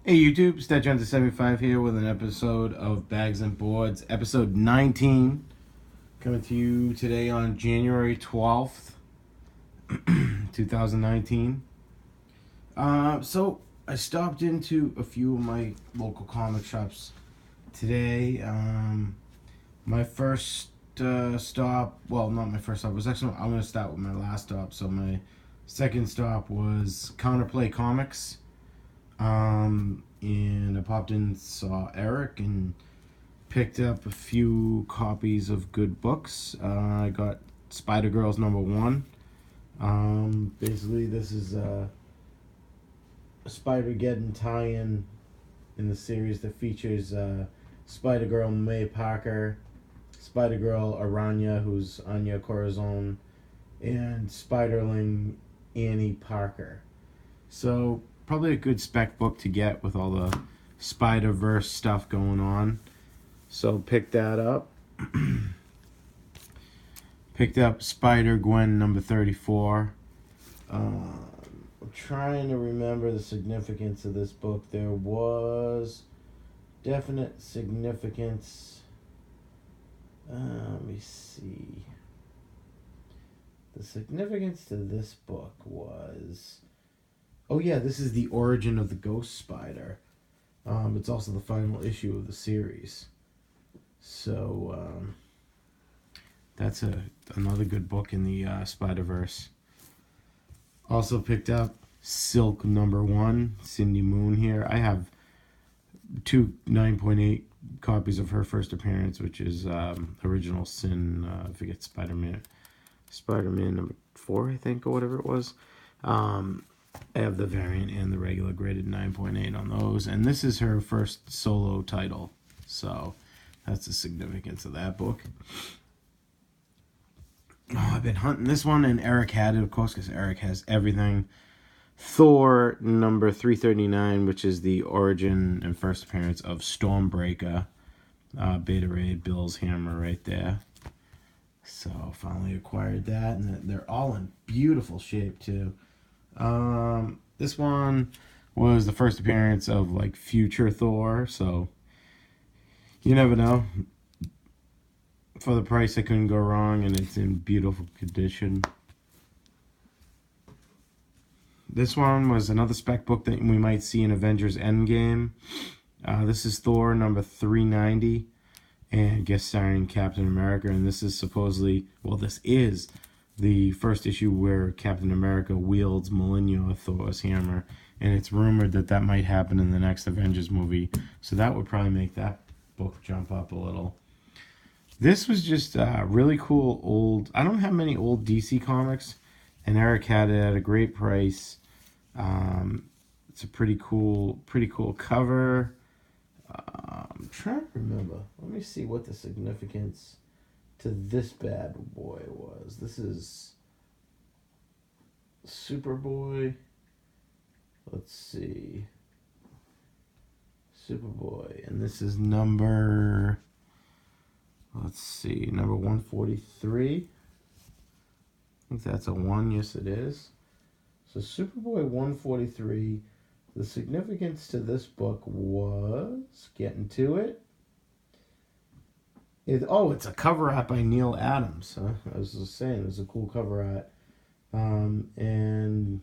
Hey YouTube, StatueHunter's 75 here with an episode of Bags and Boards, episode 19, coming to you today on January 12th, 2019. So I stopped into a few of my local comic shops today. My first stop, well, not my first stop, was actually, I'm going to start with my last stop. So my second stop was Counterplay Comics. And I popped in, saw Eric, and picked up a few copies of good books. I got Spider-Girls Number 1. Basically, this is a Spider-Geddon tie-in in the series that features Spider-Girl May Parker, Spider-Girl Aranya, who's Anya Corazon, and Spiderling Annie Parker. So probably a good spec book to get with all the Spider-Verse stuff going on. So picked that up. Picked up Spider-Gwen Number 34. I'm trying to remember the significance of this book. There was definite significance. Let me see. The significance to this book was... Oh yeah, this is the origin of the Ghost Spider. It's also the final issue of the series. So that's another good book in the Spider-Verse. Also picked up Silk Number 1, Cindy Moon here. I have two 9.8 copies of her first appearance, which is original Sin, I forget, Spider-Man number 4, I think, or whatever it was. I have the variant and the regular graded 9.8 on those. And this is her first solo title. So that's the significance of that book. Oh, I've been hunting this one, and Eric had it, of course, because Eric has everything. Thor number 339, which is the origin and first appearance of Stormbreaker. Beta Raid, Bill's hammer right there. So finally acquired that, and they're all in beautiful shape too. This one was the first appearance of like future Thor, so you never know. For the price, I couldn't go wrong, and it's in beautiful condition. This one was another spec book that we might see in Avengers Endgame. This is Thor number 390, and guest starring Captain America, and this is supposedly, well, this is the first issue where Captain America wields Mjolnir, Thor's hammer, and it's rumored that that might happen in the next Avengers movie, so that would probably make that book jump up a little. This was just really cool old... I don't have many old DC comics, and Eric had it at a great price. It's a pretty cool cover. I'm trying to remember. Let me see what the significance to this bad boy was. This is Superboy. Let's see. Superboy. And this is number... Let's see. Number 143. I think that's a 1. Yes, it is. So Superboy 143. The significance to this book was... Getting to it. It's a cover art by Neil Adams. Huh? I was just saying, it's a cool cover art. And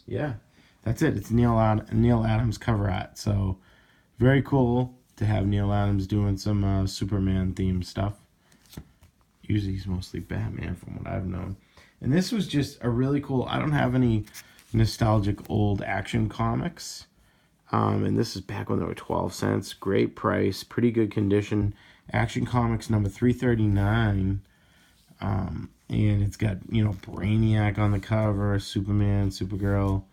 yeah, that's it. It's Neil Adams cover art. So very cool to have Neil Adams doing some Superman themed stuff. Usually he's mostly Batman from what I've known. And this was just a really cool... I don't have any nostalgic old Action comics. And this is back when they were 12 cents. Great price, pretty good condition. Action Comics number 339. And it's got, Brainiac on the cover, Superman, Supergirl.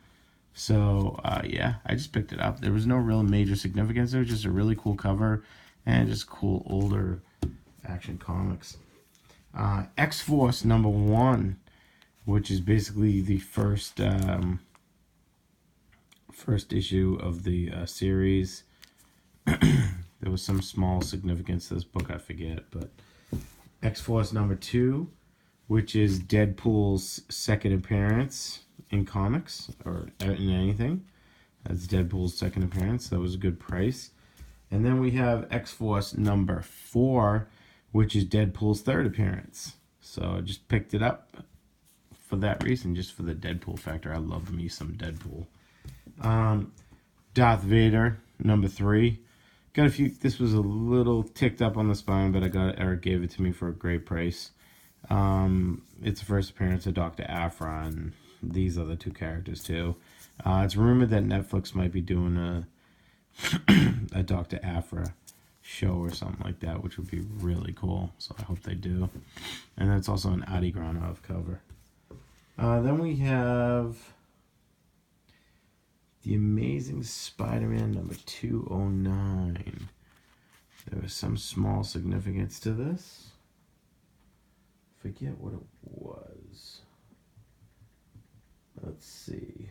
So, yeah, I just picked it up. There was no real major significance. It was just a really cool cover and just cool older Action Comics. X-Force number 1, which is basically the first issue of the series. There was some small significance to this book, I forget, but X-Force number 2, which is Deadpool's second appearance in comics or in anything. That's Deadpool's second appearance. That was a good price. And then we have X-Force number 4, which is Deadpool's third appearance. So I just picked it up for that reason, just for the Deadpool factor. I love me some Deadpool. Darth Vader number 3. Got a few. This was a little ticked up on the spine, but Eric gave it to me for a great price. It's the first appearance of Dr. Aphra, and these other 2 characters too. It's rumored that Netflix might be doing a Dr. Aphra show or something like that, which would be really cool. So I hope they do. And that's also an Adi Granov cover. Then we have The Amazing Spider-Man number 209. There was some small significance to this. Forget what it was. Let's see.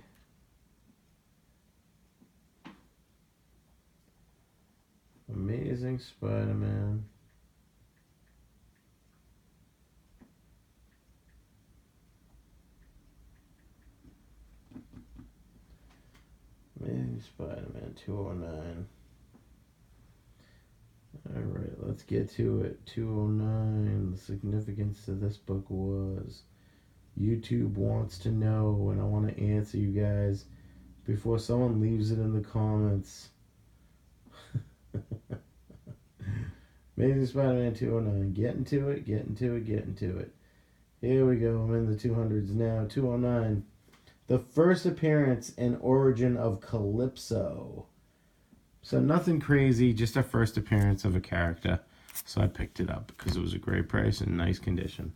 Amazing Spider-Man. Amazing Spider-Man 209. Alright, let's get to it. 209. The significance to this book was YouTube wants to know, and I want to answer you guys before someone leaves it in the comments. Amazing Spider-Man 209. Getting to it. Here we go. I'm in the 200s now. 209. The first appearance and origin of Calypso. So nothing crazy, just a first appearance of a character. So I picked it up because it was a great price and nice condition.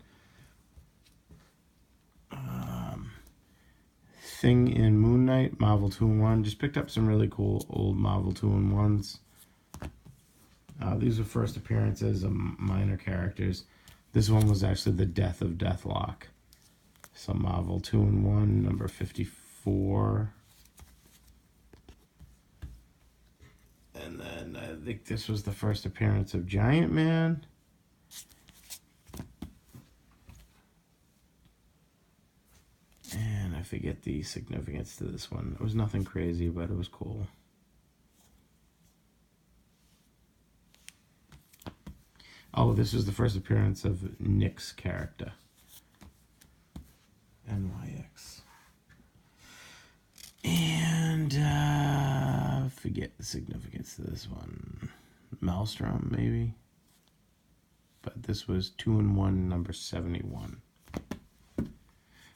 Thing in Moon Knight, Marvel 2-in-1. Just picked up some really cool old Marvel 2-in-1s. These are first appearances of minor characters. This one was actually the death of Deathlock. So Marvel 2-in-1, number 54. And then I think this was the first appearance of Giant Man. And I forget the significance to this one. It was nothing crazy, but it was cool. Oh, this was the first appearance of Nick's character. NYX. And forget the significance to this one. Maelstrom, maybe? But this was 2-in-1, number 71.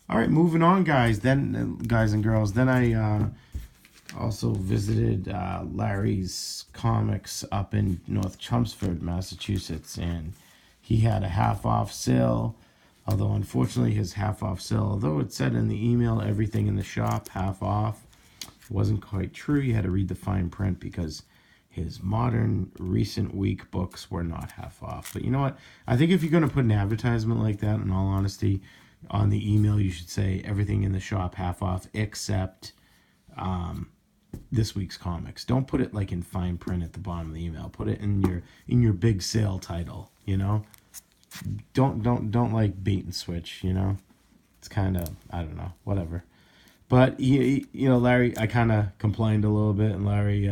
All right, moving on, guys. Then, guys and girls. Then I also visited Larry's Comics up in North Chelmsford, Massachusetts, and he had a half-off sale. Although, unfortunately, his half-off sale, although it said in the email everything in the shop half off, wasn't quite true. You had to read the fine print because his modern recent week books were not half off. But you know what? I think if you're going to put an advertisement like that, in all honesty, on the email, you should say everything in the shop half off except this week's comics. Don't put it like in fine print at the bottom of the email. Put it in your big sale title, you know? Don't like bait and switch, you know? It's kind of, I don't know, whatever. But, you know, Larry, I kind of complained a little bit, and Larry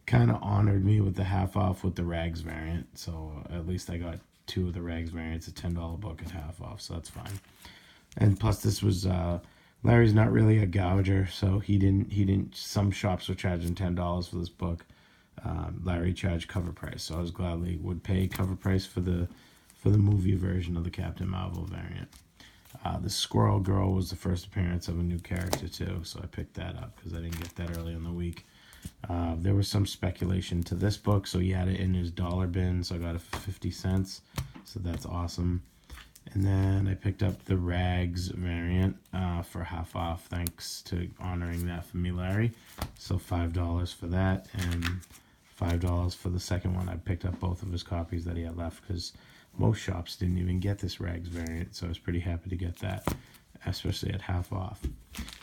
kind of honored me with the half off with the Rags variant. So at least I got 2 of the Rags variants, a $10 book at half off, so that's fine. And plus this was, Larry's not really a gouger, so he didn't, some shops were charging $10 for this book. Larry charged cover price, so I was gladly would pay cover price for the movie version of the Captain Marvel variant. The Squirrel Girl was the first appearance of a new character too, so I picked that up because I didn't get that early in the week. There was some speculation to this book, so he had it in his dollar bin, so I got it for 50 cents, so that's awesome. And then I picked up the Rags variant for half off, thanks to honoring that for me, Larry. So $5 for that, and $5 for the second one. I picked up both of his copies that he had left because most shops didn't even get this Rags variant, so I was pretty happy to get that, especially at half off.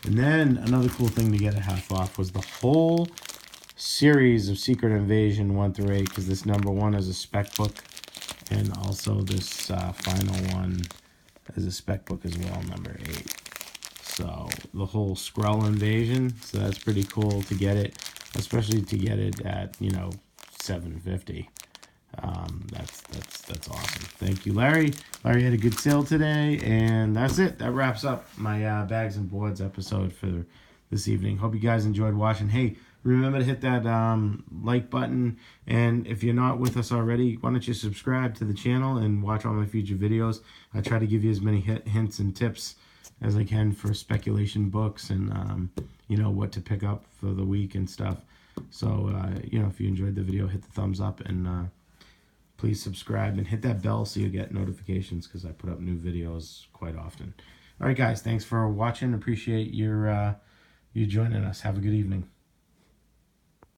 And then another cool thing to get at half off was the whole series of Secret Invasion 1 through 8, because this number 1 is a spec book, and also this final one is a spec book as well, number 8. So the whole Skrull invasion. So that's pretty cool to get it, especially to get it at, you know, $7.50. That's awesome. Thank you, Larry. Larry had a good sale today, and that's it. That wraps up my Bags and Boards episode for this evening. Hope you guys enjoyed watching. Hey, remember to hit that like button, and if you're not with us already, why don't you subscribe to the channel and watch all my future videos. I try to give you as many hints and tips as I can for speculation books and you know, what to pick up for the week and stuff. So you know, if you enjoyed the video, hit the thumbs up, and please subscribe and hit that bell so you get notifications, because I put up new videos quite often. All right, guys, thanks for watching. Appreciate your you joining us. Have a good evening.